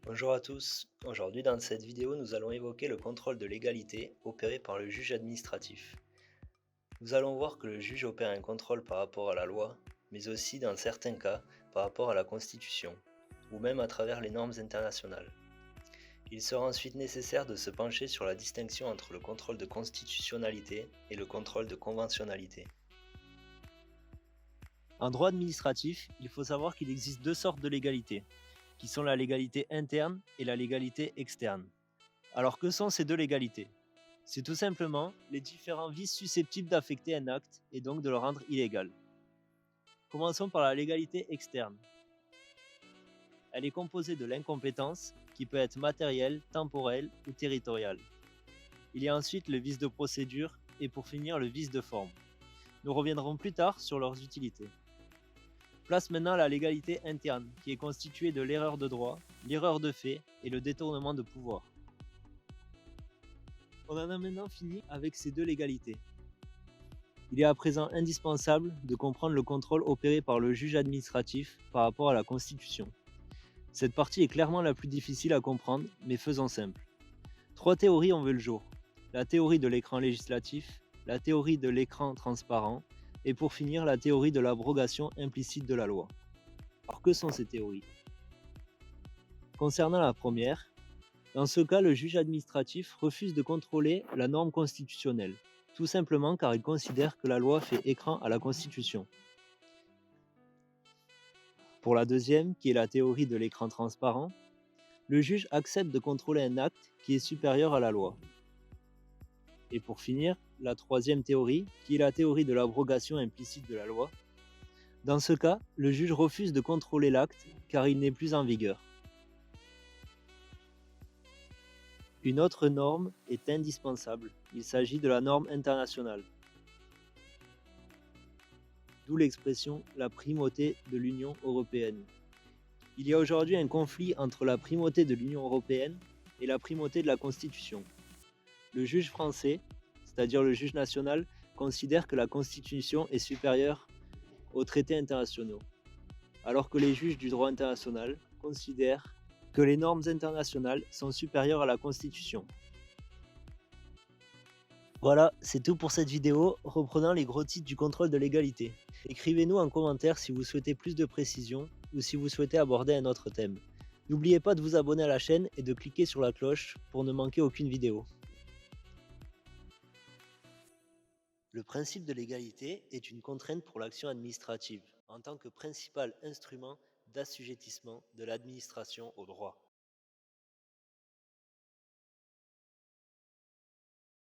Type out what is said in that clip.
Bonjour à tous. Aujourd'hui, dans cette vidéo, nous allons évoquer le contrôle de légalité opéré par le juge administratif. Nous allons voir que le juge opère un contrôle par rapport à la loi, mais aussi, dans certains cas, par rapport à la Constitution, ou même à travers les normes internationales. Il sera ensuite nécessaire de se pencher sur la distinction entre le contrôle de constitutionnalité et le contrôle de conventionnalité. En droit administratif, il faut savoir qu'il existe deux sortes de légalité, qui sont la légalité interne et la légalité externe. Alors que sont ces deux légalités? C'est tout simplement les différents vices susceptibles d'affecter un acte et donc de le rendre illégal. Commençons par la légalité externe. Elle est composée de l'incompétence, qui peut être matérielle, temporelle ou territoriale. Il y a ensuite le vice de procédure et pour finir le vice de forme. Nous reviendrons plus tard sur leurs utilités. Place maintenant la légalité interne, qui est constituée de l'erreur de droit, l'erreur de fait et le détournement de pouvoir. On en a maintenant fini avec ces deux légalités. Il est à présent indispensable de comprendre le contrôle opéré par le juge administratif par rapport à la Constitution. Cette partie est clairement la plus difficile à comprendre, mais faisons simple. Trois théories ont vu le jour. La théorie de l'écran législatif, la théorie de l'écran transparent et pour finir la théorie de l'abrogation implicite de la loi. Alors que sont ces théories? Concernant la première, dans ce cas, le juge administratif refuse de contrôler la norme constitutionnelle, tout simplement car il considère que la loi fait écran à la Constitution. Pour la deuxième, qui est la théorie de l'écran transparent, le juge accepte de contrôler un acte qui est supérieur à la loi. Et pour finir, la troisième théorie, qui est la théorie de l'abrogation implicite de la loi. Dans ce cas, le juge refuse de contrôler l'acte car il n'est plus en vigueur. Une autre norme est indispensable, il s'agit de la norme internationale. D'où l'expression la primauté de l'Union européenne. Il y a aujourd'hui un conflit entre la primauté de l'Union européenne et la primauté de la Constitution. Le juge français, c'est-à-dire le juge national, considère que la Constitution est supérieure aux traités internationaux, alors que les juges du droit international considèrent que les normes internationales sont supérieures à la Constitution. Voilà, c'est tout pour cette vidéo, reprenant les gros titres du contrôle de légalité. Écrivez-nous en commentaire si vous souhaitez plus de précision ou si vous souhaitez aborder un autre thème. N'oubliez pas de vous abonner à la chaîne et de cliquer sur la cloche pour ne manquer aucune vidéo. Le principe de légalité est une contrainte pour l'action administrative, en tant que principal instrument d'assujettissement de l'administration au droit.